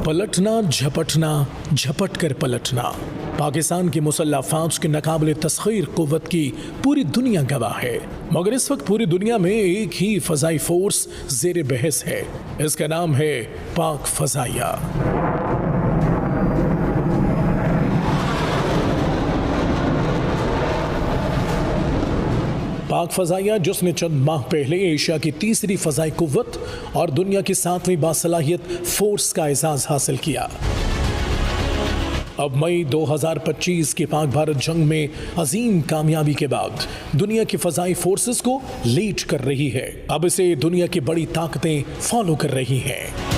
पलटना झपटना झपट कर पलटना। पाकिस्तान की मुसल्लह फौज की नाकाबिले तस्खीर कुव्वत की पूरी दुनिया गवाह है, मगर इस वक्त पूरी दुनिया में एक ही फजाई फोर्स जेर बहस है। इसका नाम है पाक फजाइया। पाक फजाइया, जिसने चंद माह पहले एशिया की तीसरी फजाई कुव्वत और दुनिया की 7वीं बासलाहियत फोर्स का एजाज हासिल किया, अब मई 2025 की पाक भारत जंग में अजीम कामयाबी के बाद दुनिया की फजाई फोर्सेस को लीड कर रही है। अब इसे दुनिया की बड़ी ताकतें फॉलो कर रही हैं।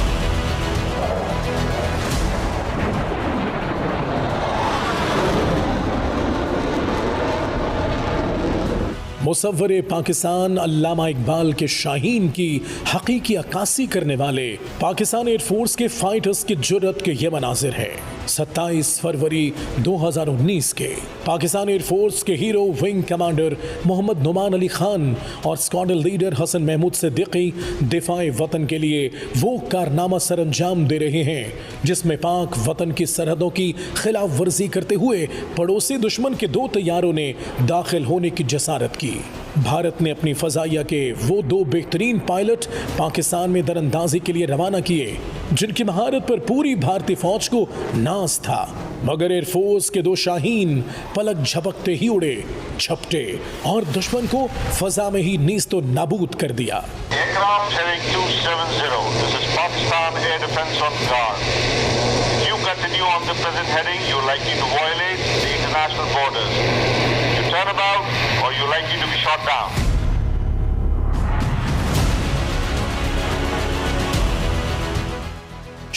मुसव्वरे पाकिस्तान अल्लामा इकबाल के शाहीन की हकीकी अक्कासी करने वाले पाकिस्तान एयरफोर्स के फाइटर्स की जुर्रत के ये मनाजिर है 27 फरवरी 2019 के। पाकिस्तान एयरफोर्स के hero wing commander Mohammad Numan Ali Khan और स्क्वाड्रन लीडर हसन महमूद सिद्दीकी दिफाए वतन के लिए वो कारनामा सरअंजाम दे रहे हैं जिसमें पाक वतन की सरहदों की खिलाफ वर्जी करते हुए पड़ोसी दुश्मन के 2 तैयारों ने दाखिल होने की जसारत की। भारत ने अपनी फजाइया के वो 2 बेहतरीन पायलट पाकिस्तान में दरअंदाजी के लिए रवाना किए जिनकी महारत पर पूरी भारतीय फौज को नाज था, मगर एयरफोर्स के 2 शाहीन पलक झपकते ही उड़े, झपटे और दुश्मन को फजा में ही नीस्तो नाबूद कर दिया। Aircraft heading 270, this is Pakistan Air Defense on guard. If you continue on the present heading, you're likely to violate the international borders. You turn about or you're likely to be shot down.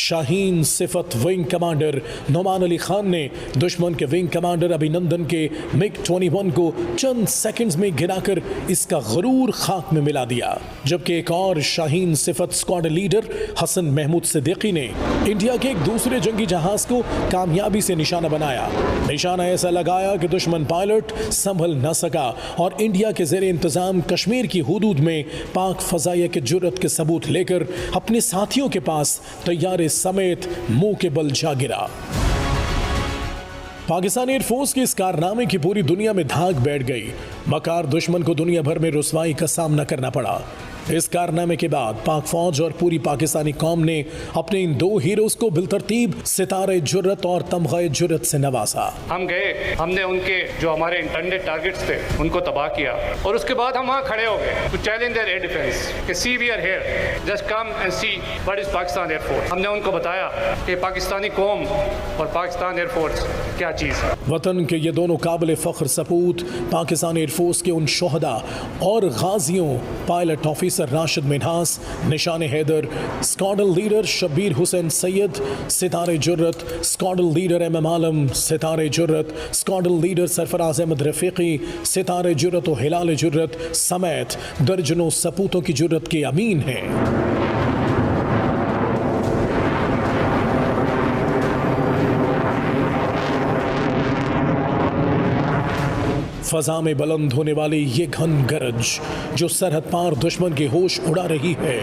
Shaheen सिफत wing commander Numan Ali Khan ने दुश्मन के wing commander अभिनंदन के MiG-21 को चंद seconds में गिराकर इसका गरूर खाक में मिला दिया, जबकि एक और शाहीन सिफत स्क्वाड्रन लीडर हसन महमूद सिद्दीकी ने इंडिया के एक दूसरे जंगी जहाज को कामयाबी से निशाना बनाया। निशाना ऐसा लगाया कि दुश्मन पायलट संभल न सका और इंडिया के जेर इंतजाम कश्मीर की हुदूद में पाक फजाइया के जुर्रत के सबूत लेकर अपने साथियों के पास तैयारे समेत मुंह के बल जा गिरा। पाकिस्तान एयरफोर्स के इस कारनामे की पूरी दुनिया में धाक बैठ गई, मकार दुश्मन को दुनिया भर में रुसवाई का सामना करना पड़ा। इस कारनामे के बाद पाक फौज और पूरी पाकिस्तानी कौम ने अपने इन 2 हीरोज को बिलतरतीब सितारे जुर्रत और तमग़े जुर्रत से नवाजा। हम गए, हमने उनके जो हमारे इंटेंडेड टारगेट्स थे उनको तबाह किया और उसके बाद हम वहाँ खड़े हो गए to challenge their air defence कि see we are here, just come and see what is Pakistan air force. हमने उनको बताया कि पाकिस्तानी कौम और पाकिस्तान एयरफोर्स क्या चीज़ है। वतन के ये दोनों काबिल फ़ख्र सपूत पाकिस्तान एयरफोर्स के उन शोहदा और गाजियों pilot officer Rashid Minhas, Nishan Haider, squadron leader Shabbir Hussain Syed, Sitare Jurrat, squadron leader MM Alam, Sitare Jurrat, squadron leader Sarfaraz Ahmed Rafiqui, Sitare Jurrat और हिलाल जुर्रत समेत दर्जनों सपूतों की जुर्रत के अमीन हैं। फजा में बुलंद होने वाली ये घन गरज जो सरहद पार दुश्मन के होश उड़ा रही है,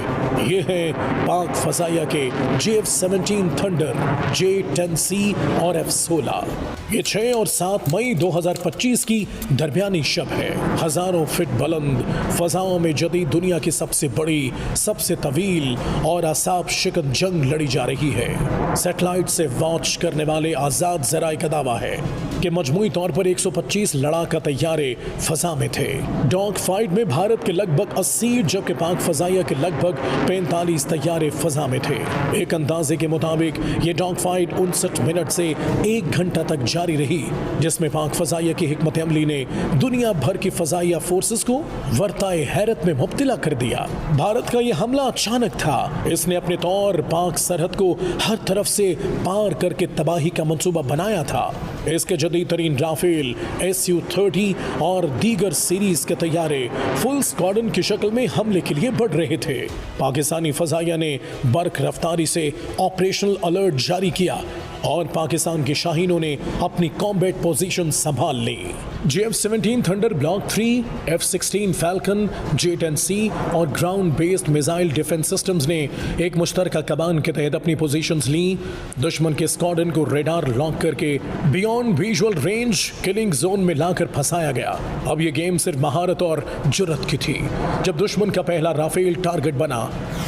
ये है पाक फजाइया के JF-17 थंडर, J-10C और F-16। ये 6 और 7 मई 2025 की दरमियानी शब है। हजारों फीट बुलंद फजाओं में जदीद दुनिया की सबसे बड़ी, सबसे तवील और आसाब शिकन जंग लड़ी जा रही है। सैटेलाइट से वॉच करने वाले आज़ाद ज़राए का दावा है कि मजमूई तौर पर 125 लड़ाका तैयारे फजा में थे। डॉग फाइट में भारत के लगभग 80 जबकि पाक फजाइया के लगभग 45 तैयारे फजा में थे। एक अंदाजे के मुताबिक ये डॉग फाइट 59 मिनट से 1 घंटा तक जारी रही, जिसमें पाक फजाइया की हिकमत अमली ने दुनिया भर की फजाइया फोर्सेस को वर्ताए हैरत में मुब्तला कर दिया। भारत का यह हमला अचानक था, इसने अपने तौर पाक सरहद को हर तरफ से पार करके तबाही का मंसूबा बनाया था। इसके जदीद तरीन राफेल, Su-30 और दीगर सीरीज के तैयारे फुल स्क्वाड्रन की शक्ल में हमले के लिए बढ़ रहे थे। पाकिस्तानी फजाइया ने बर्क रफ्तारी से ऑपरेशनल अलर्ट जारी किया और पाकिस्तान के शाहीनों ने अपनी कॉम्बैट पोजीशन संभाल ली। JF-17 thunder block 3, F-16 falcon, J-10C और ground based missile defence systems ने एक मुश्तरका कमान के तहत अपनी पोजीशंस ली। दुश्मन के स्क्वाड्रन को रेडार लॉक करके beyond visual range killing zone में लाकर फंसाया गया। अब ये गेम सिर्फ महारत और जुर्रत की थी। जब दुश्मन का पहला राफेल टारगेट बना,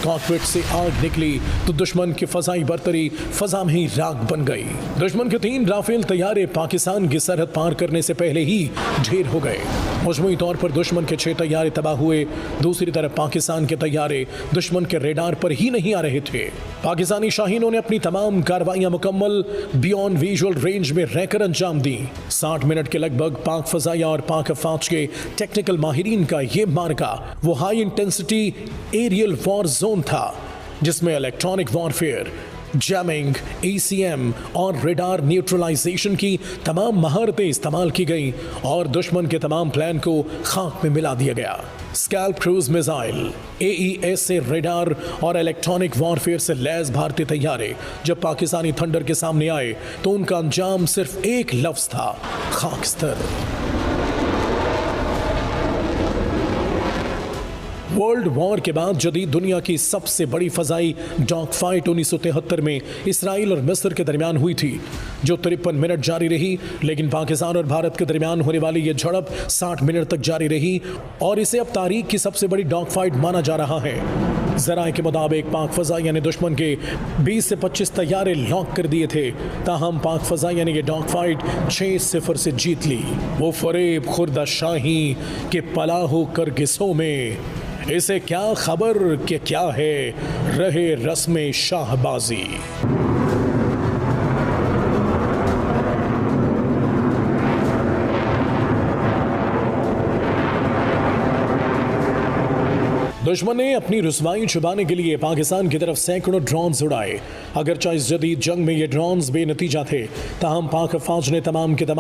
कॉकपिट से आग निकली तो दुश्मन की फजाई बर्तरी फजा में ही राख बन गई। दुश्मन के 3 राफेल तैयारे पाकिस्तान की सरहद पार करने से पहले ही ढेर हो गए। मजमूई तौर पर दुश्मन के 6 तैयारे तबाह हुए। दूसरी तरफ पाकिस्तान के तैयारे दुश्मन के रेडार पर ही नहीं आ रहे थे। पाकिस्तानी शाहीनों ने अपनी तमाम कार्रवाइयां मुकम्मल बियॉन्ड विजुअल रेंज में रहकर अंजाम दी। 60 मिनट के लगभग पाक फजाइया और पाक अफवाज के टेक्निकल माहिरीन का ये मार्का वो high intensity aerial war zone था जिसमें इलेक्ट्रॉनिक वॉरफेयर, जैमिंग, ACM और रेडार न्यूट्रलाइजेशन की तमाम महारतें इस्तेमाल की गई और दुश्मन के तमाम प्लान को खाक में मिला दिया गया। स्कैल्प क्रूज मिसाइल, AES से रेडार और इलेक्ट्रॉनिक वॉरफेयर से लैस भारतीय तैयारे जब पाकिस्तानी थंडर के सामने आए तो उनका अंजाम सिर्फ एक लफ्ज था, खाकस्तर। वर्ल्ड वॉर के बाद जदीद दुनिया की सबसे बड़ी फजाई डॉग फाइट 1973 में इसराइल और मिस्र के दरमियान हुई थी, जो 53 मिनट जारी रही। लेकिन पाकिस्तान और भारत के दरमियान होने वाली यह झड़प 60 मिनट तक जारी रही और इसे अब तारीख की सबसे बड़ी डॉग फाइट माना जा रहा है। जराए के मुताबिक पाक फजाइया ने दुश्मन के 20 से 25 तैयारे लॉक कर दिए थे, ताहम पाक फजाइया ने यह डॉग फाइट 6-0 से जीत ली। वो फरेब खुर्दा शाही के पलाहो करगिसों में इसे क्या खबर कि क्या है रहे रस्मे शाहबाजी। दुश्मन ने अपनी रुसवाई छुपाने के लिए पाकिस्तान की तरफ सैकड़ों ड्रोन्स उड़ाए। अगरचे इस जदीद जंग में ये ड्रोन्स बेनतीजा थे, ताहम पाक अफवाज ने तमाम के तमाम